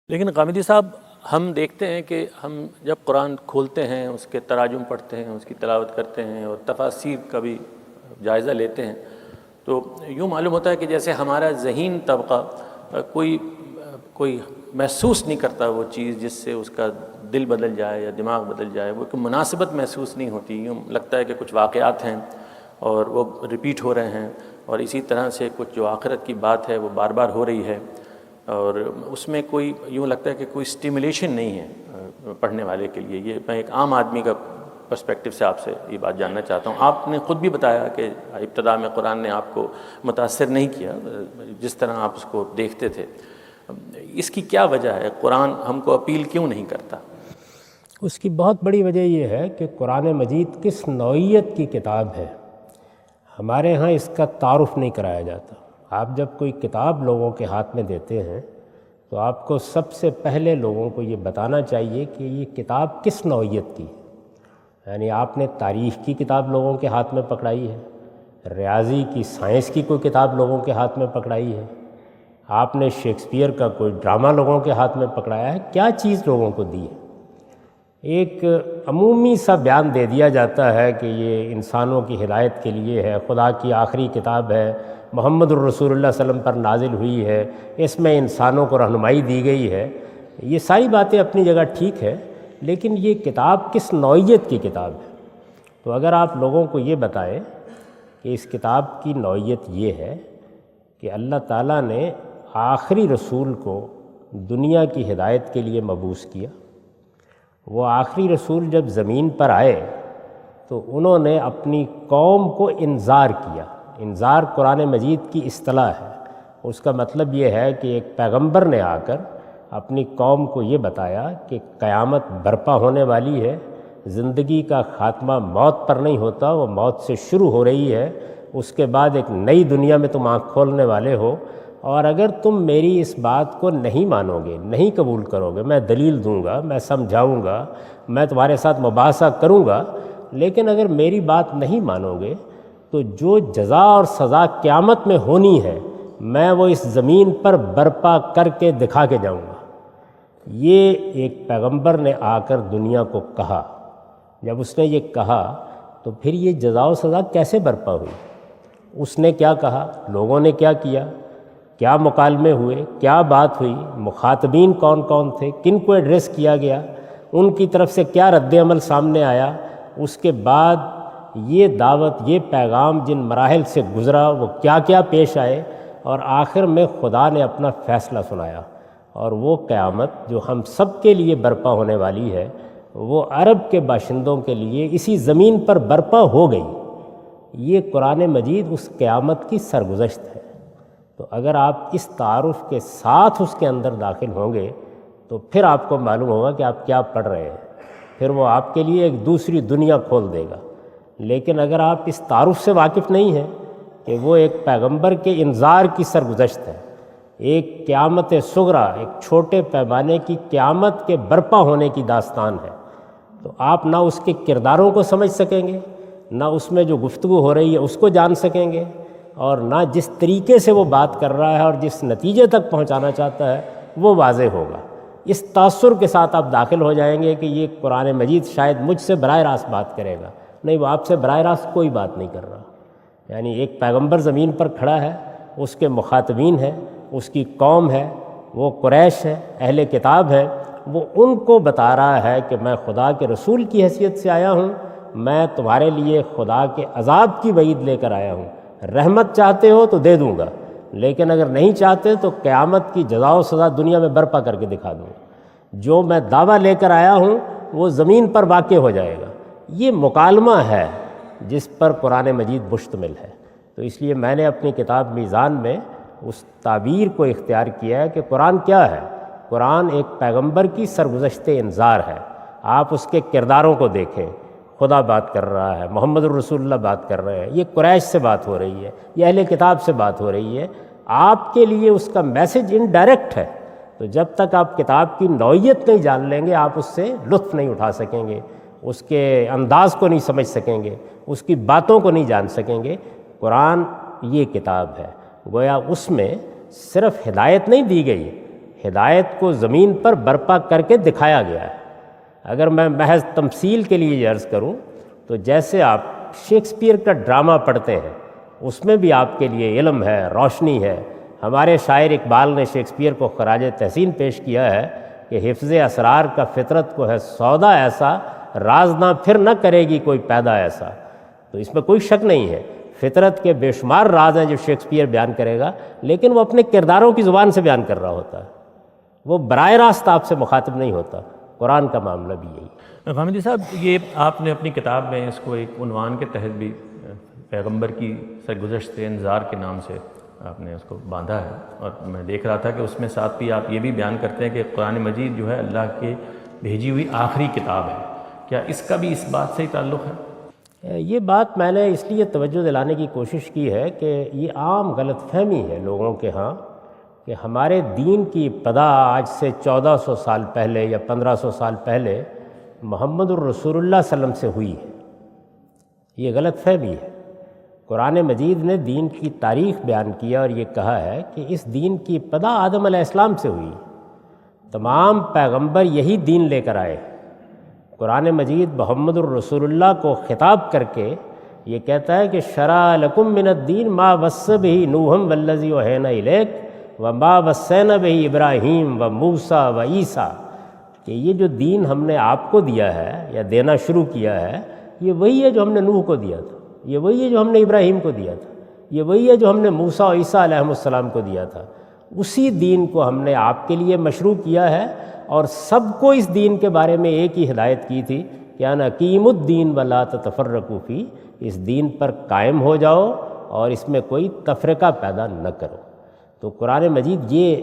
لیکن غامدی صاحب، ہم دیکھتے ہیں کہ ہم جب قرآن کھولتے ہیں، اس کے تراجم پڑھتے ہیں، اس کی تلاوت کرتے ہیں اور تفاسیر کا بھی جائزہ لیتے ہیں، تو یوں معلوم ہوتا ہے کہ جیسے ہمارا ذہین طبقہ کوئی محسوس نہیں کرتا وہ چیز جس سے اس کا دل بدل جائے یا دماغ بدل جائے، وہ کوئی مناسبت محسوس نہیں ہوتی۔ یوں لگتا ہے کہ کچھ واقعات ہیں اور وہ ریپیٹ ہو رہے ہیں، اور اسی طرح سے کچھ جو آخرت کی بات ہے وہ بار بار ہو رہی ہے، اور اس میں کوئی یوں لگتا ہے کہ کوئی اسٹیمولیشن نہیں ہے پڑھنے والے کے لیے۔ یہ میں ایک عام آدمی کا پرسپیکٹو سے آپ سے یہ بات جاننا چاہتا ہوں۔ آپ نے خود بھی بتایا کہ ابتدا میں قرآن نے آپ کو متاثر نہیں کیا جس طرح آپ اس کو دیکھتے تھے۔ اس کی کیا وجہ ہے؟ قرآن ہم کو اپیل کیوں نہیں کرتا؟ اس کی بہت بڑی وجہ یہ ہے کہ قرآن مجید کس نوعیت کی کتاب ہے، ہمارے ہاں اس کا تعارف نہیں کرایا جاتا۔ آپ جب کوئی کتاب لوگوں کے ہاتھ میں دیتے ہیں تو آپ کو سب سے پہلے لوگوں کو یہ بتانا چاہیے کہ یہ کتاب کس نوعیت کی ہے۔ یعنی آپ نے تاریخ کی کتاب لوگوں کے ہاتھ میں پکڑائی ہے، ریاضی کی، سائنس کی کوئی کتاب لوگوں کے ہاتھ میں پکڑائی ہے، آپ نے شیکسپیئر کا کوئی ڈرامہ لوگوں کے ہاتھ میں پکڑایا ہے، کیا چیز لوگوں کو دی ہے؟ ایک عمومی سا بیان دے دیا جاتا ہے کہ یہ انسانوں کی ہدایت کے لیے ہے، خدا کی آخری کتاب ہے، محمد الرسول اللہ صلی اللہ علیہ وسلم پر نازل ہوئی ہے، اس میں انسانوں کو رہنمائی دی گئی ہے۔ یہ ساری باتیں اپنی جگہ ٹھیک ہے، لیکن یہ کتاب کس نوعیت کی کتاب ہے؟ تو اگر آپ لوگوں کو یہ بتائیں کہ اس کتاب کی نوعیت یہ ہے کہ اللہ تعالیٰ نے آخری رسول کو دنیا کی ہدایت کے لیے مبعوث کیا، وہ آخری رسول جب زمین پر آئے تو انہوں نے اپنی قوم کو انذار کیا۔ انذار قرآن مجید کی اصطلاح ہے، اس کا مطلب یہ ہے کہ ایک پیغمبر نے آ کر اپنی قوم کو یہ بتایا کہ قیامت برپا ہونے والی ہے، زندگی کا خاتمہ موت پر نہیں ہوتا، وہ موت سے شروع ہو رہی ہے، اس کے بعد ایک نئی دنیا میں تم آنکھ کھولنے والے ہو، اور اگر تم میری اس بات کو نہیں مانو گے، نہیں قبول کرو گے، میں دلیل دوں گا، میں سمجھاؤں گا، میں تمہارے ساتھ مباحثہ کروں گا، لیکن اگر میری بات نہیں مانو گے تو جو جزا اور سزا قیامت میں ہونی ہے میں وہ اس زمین پر برپا کر کے دکھا کے جاؤں گا۔ یہ ایک پیغمبر نے آ کر دنیا کو کہا۔ جب اس نے یہ کہا تو پھر یہ جزا و سزا کیسے برپا ہوئی؟ اس نے کیا کہا، لوگوں نے کیا کیا، کیا مکالمے ہوئے، کیا بات ہوئی، مخاطبین کون کون تھے، کن کو ایڈریس کیا گیا، ان کی طرف سے کیا رد عمل سامنے آیا، اس کے بعد یہ دعوت، یہ پیغام جن مراحل سے گزرا وہ کیا کیا پیش آئے، اور آخر میں خدا نے اپنا فیصلہ سنایا، اور وہ قیامت جو ہم سب کے لیے برپا ہونے والی ہے وہ عرب کے باشندوں کے لیے اسی زمین پر برپا ہو گئی۔ یہ قرآن مجید اس قیامت کی سرگزشت ہے۔ تو اگر آپ اس تعارف کے ساتھ اس کے اندر داخل ہوں گے تو پھر آپ کو معلوم ہوگا کہ آپ کیا پڑھ رہے ہیں، پھر وہ آپ کے لیے ایک دوسری دنیا کھول دے گا۔ لیکن اگر آپ اس تعارف سے واقف نہیں ہیں کہ وہ ایک پیغمبر کے انذار کی سرگزشت ہے، ایک قیامت صغریٰ، ایک چھوٹے پیمانے کی قیامت کے برپا ہونے کی داستان ہے، تو آپ نہ اس کے کرداروں کو سمجھ سکیں گے، نہ اس میں جو گفتگو ہو رہی ہے اس کو جان سکیں گے، اور نہ جس طریقے سے وہ بات کر رہا ہے اور جس نتیجے تک پہنچانا چاہتا ہے وہ واضح ہوگا۔ اس تاثر کے ساتھ آپ داخل ہو جائیں گے کہ یہ قرآن مجید شاید مجھ سے براہ راست بات کرے گا، نہیں، وہ آپ سے براہ راست کوئی بات نہیں کر رہا۔ یعنی ایک پیغمبر زمین پر کھڑا ہے، اس کے مخاطبین ہیں، اس کی قوم ہے، وہ قریش ہے، اہل کتاب ہے، وہ ان کو بتا رہا ہے کہ میں خدا کے رسول کی حیثیت سے آیا ہوں، میں تمہارے لیے خدا کے عذاب کی وعید لے کر آیا ہوں، رحمت چاہتے ہو تو دے دوں گا، لیکن اگر نہیں چاہتے تو قیامت کی جزا و سزا دنیا میں برپا کر کے دکھا دوں گا۔ جو میں دعویٰ لے کر آیا ہوں وہ زمین پر واقع ہو جائے گا۔ یہ مکالمہ ہے جس پر قرآن مجید مشتمل ہے۔ تو اس لیے میں نے اپنی کتاب میزان میں اس تعبیر کو اختیار کیا ہے کہ قرآن کیا ہے؟ قرآن ایک پیغمبر کی سرگزشت انذار ہے۔ آپ اس کے کرداروں کو دیکھیں، خدا بات کر رہا ہے، محمد الرسول اللہ بات کر رہے ہیں، یہ قریش سے بات ہو رہی ہے، یہ اہل کتاب سے بات ہو رہی ہے، آپ کے لیے اس کا میسج انڈائریکٹ ہے۔ تو جب تک آپ کتاب کی نوعیت نہیں جان لیں گے آپ اس سے لطف نہیں اٹھا سکیں گے، اس کے انداز کو نہیں سمجھ سکیں گے، اس کی باتوں کو نہیں جان سکیں گے۔ قرآن یہ کتاب ہے، گویا اس میں صرف ہدایت نہیں دی گئی ہدایت کو زمین پر برپا کر کے دکھایا گیا ہے۔ اگر میں محض تمثیل کے لیے یہ عرض کروں تو جیسے آپ شیکسپیئر کا ڈرامہ پڑھتے ہیں، اس میں بھی آپ کے لیے علم ہے، روشنی ہے۔ ہمارے شاعر اقبال نے شیکسپیئر کو خراج تحسین پیش کیا ہے کہ حفظ اسرار کا فطرت کو ہے سودا ایسا، راز نہ پھر نہ کرے گی کوئی پیدا ایسا۔ تو اس میں کوئی شک نہیں ہے، فطرت کے بے شمار راز ہیں جو شیکسپیئر بیان کرے گا، لیکن وہ اپنے کرداروں کی زبان سے بیان کر رہا ہوتا ہے، وہ براہ راست آپ سے مخاطب نہیں ہوتا۔ قرآن کا معاملہ بھی یہی ہے۔ فہمیدی صاحب، یہ آپ نے اپنی کتاب میں اس کو ایک عنوان کے تحت بھی پیغمبر کی سرگزشت انذار کے نام سے آپ نے اس کو باندھا ہے، اور میں دیکھ رہا تھا کہ اس میں ساتھ بھی آپ یہ بھی بیان کرتے ہیں کہ قرآن مجید جو ہے اللہ کے بھیجی ہوئی آخری کتاب ہے۔ کیا اس کا بھی اس بات سے ہی تعلق ہے؟ یہ بات میں نے اس لیے توجہ دلانے کی کوشش کی ہے کہ یہ عام غلط فہمی ہے لوگوں کے ہاں کہ ہمارے دین کی ابتدا آج سے 1400 سال پہلے یا 1500 سال پہلے محمد الرسول اللہ صلی اللہ علیہ وسلم سے ہوئی ہے۔ یہ غلط فہمی ہے۔ قرآن مجید نے دین کی تاریخ بیان کیا اور یہ کہا ہے کہ اس دین کی ابتدا آدم علیہ السلام سے ہوئی۔ تمام پیغمبر یہی دین لے کر آئے۔ قرآن مجید محمد الرسول اللہ کو خطاب کر کے یہ کہتا ہے کہ شرع لکم من الدین ما وصى به نوح والذی اوحینا الیک وما وصینا به ابراہیم وموسیٰ وعیسیٰ، کہ یہ جو دین ہم نے آپ کو دیا ہے یا دینا شروع کیا ہے، یہ وہی ہے جو ہم نے نوح کو دیا تھا، یہ وہی ہے جو ہم نے ابراہیم کو دیا تھا، یہ وہی ہے جو ہم نے موسیٰ اور عیسیٰ علیہ السلام کو دیا تھا۔ اسی دین کو ہم نے آپ کے لیے مشروع کیا ہے، اور سب کو اس دین کے بارے میں ایک ہی ہدایت کی تھی کہ ان اقیموا الدین ولا تتفرقوا فیہ، اس دین پر قائم ہو جاؤ اور اس میں کوئی تفرقہ پیدا نہ کرو۔ تو قرآن مجید یہ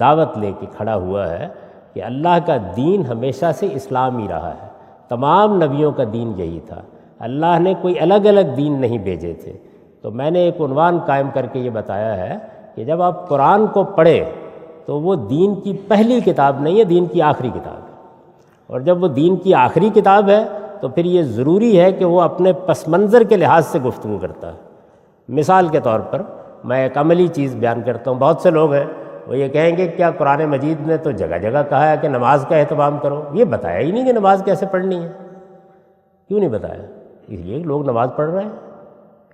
دعوت لے کے کھڑا ہوا ہے کہ اللہ کا دین ہمیشہ سے اسلام ہی رہا ہے، تمام نبیوں کا دین یہی تھا، اللہ نے کوئی الگ الگ دین نہیں بھیجے تھے۔ تو میں نے ایک عنوان قائم کر کے یہ بتایا ہے کہ جب آپ قرآن کو پڑھیں تو وہ دین کی پہلی کتاب نہیں ہے، دین کی آخری کتاب ہے، اور جب وہ دین کی آخری کتاب ہے تو پھر یہ ضروری ہے کہ وہ اپنے پس منظر کے لحاظ سے گفتگو کرتا ہے۔ مثال کے طور پر میں ایک عملی چیز بیان کرتا ہوں، بہت سے لوگ ہیں وہ یہ کہیں گے کیا قرآن مجید نے تو جگہ جگہ کہا ہے کہ نماز کا اہتمام کرو، یہ بتایا ہی نہیں کہ نماز کیسے پڑھنی ہے۔ کیوں نہیں بتایا؟ اس لیے کہ لوگ نماز پڑھ رہے ہیں،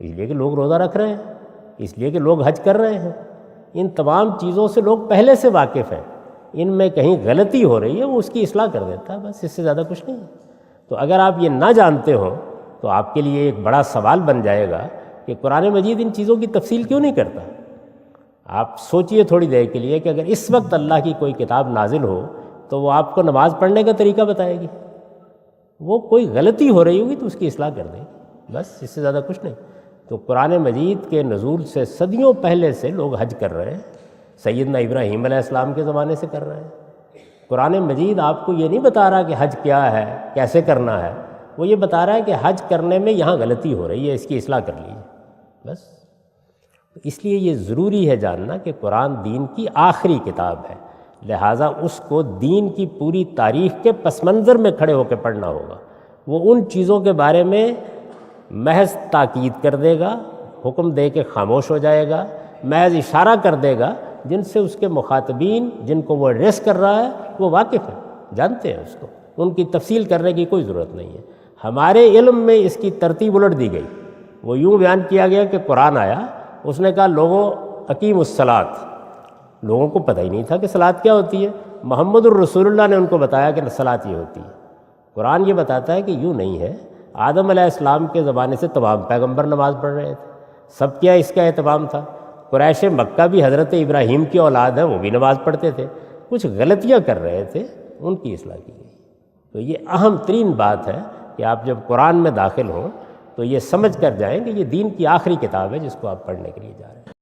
اس لیے کہ لوگ روزہ رکھ رہے ہیں، اس لیے کہ لوگ حج کر رہے ہیں۔ ان تمام چیزوں سے لوگ پہلے سے واقف ہیں، ان میں کہیں غلطی ہو رہی ہے وہ اس کی اصلاح کر دیتا ہے، بس اس سے زیادہ کچھ نہیں ہے۔ تو اگر آپ یہ نہ جانتے ہوں تو آپ کے لیے ایک بڑا سوال بن جائے گا کہ قرآن مجید ان چیزوں کی تفصیل کیوں نہیں کرتا۔ آپ سوچئے تھوڑی دیر کے لیے کہ اگر اس وقت اللہ کی کوئی کتاب نازل ہو تو وہ آپ کو نماز پڑھنے کا طریقہ بتائے گی، وہ کوئی غلطی ہو رہی ہوگی تو اس کی اصلاح کر دے گی، بس اس سے زیادہ کچھ نہیں۔ تو قرآن مجید کے نزول سے صدیوں پہلے سے لوگ حج کر رہے ہیں، سیدنا ابراہیم علیہ السلام کے زمانے سے کر رہے ہیں۔ قرآن مجید آپ کو یہ نہیں بتا رہا کہ حج کیا ہے، کیسے کرنا ہے، وہ یہ بتا رہا ہے کہ حج کرنے میں یہاں غلطی ہو رہی ہے، اس کی اصلاح کر لیجیے، بس۔ اس لیے یہ ضروری ہے جاننا کہ قرآن دین کی آخری کتاب ہے، لہٰذا اس کو دین کی پوری تاریخ کے پس منظر میں کھڑے ہو کے پڑھنا ہوگا۔ وہ ان چیزوں کے بارے میں محض تاکید کر دے گا، حکم دے کے خاموش ہو جائے گا، محض اشارہ کر دے گا جن سے اس کے مخاطبین جن کو وہ ایڈریس کر رہا ہے وہ واقف ہیں، جانتے ہیں اس کو، ان کی تفصیل کرنے کی کوئی ضرورت نہیں ہے۔ ہمارے علم میں اس کی ترتیب الٹ دی گئی، وہ یوں بیان کیا گیا کہ قرآن آیا، اس نے کہا لوگوں اقیم الصلاۃ، لوگوں کو پتہ ہی نہیں تھا کہ صلاۃ کیا ہوتی ہے، محمد الرسول اللہ نے ان کو بتایا کہ صلاۃ یہ ہوتی ہے۔ قرآن یہ بتاتا ہے کہ یوں نہیں ہے، آدم علیہ السلام کے زمانے سے تمام پیغمبر نماز پڑھ رہے تھے، سب کیا اس کا اہتمام تھا، قریش مکہ بھی حضرت ابراہیم کی اولاد ہیں، وہ بھی نماز پڑھتے تھے، کچھ غلطیاں کر رہے تھے، ان کی اصلاح کی گئی۔ تو یہ اہم ترین بات ہے کہ آپ جب قرآن میں داخل ہوں تو یہ سمجھ کر جائیں کہ یہ دین کی آخری کتاب ہے جس کو آپ پڑھنے کے لیے جا رہے ہیں۔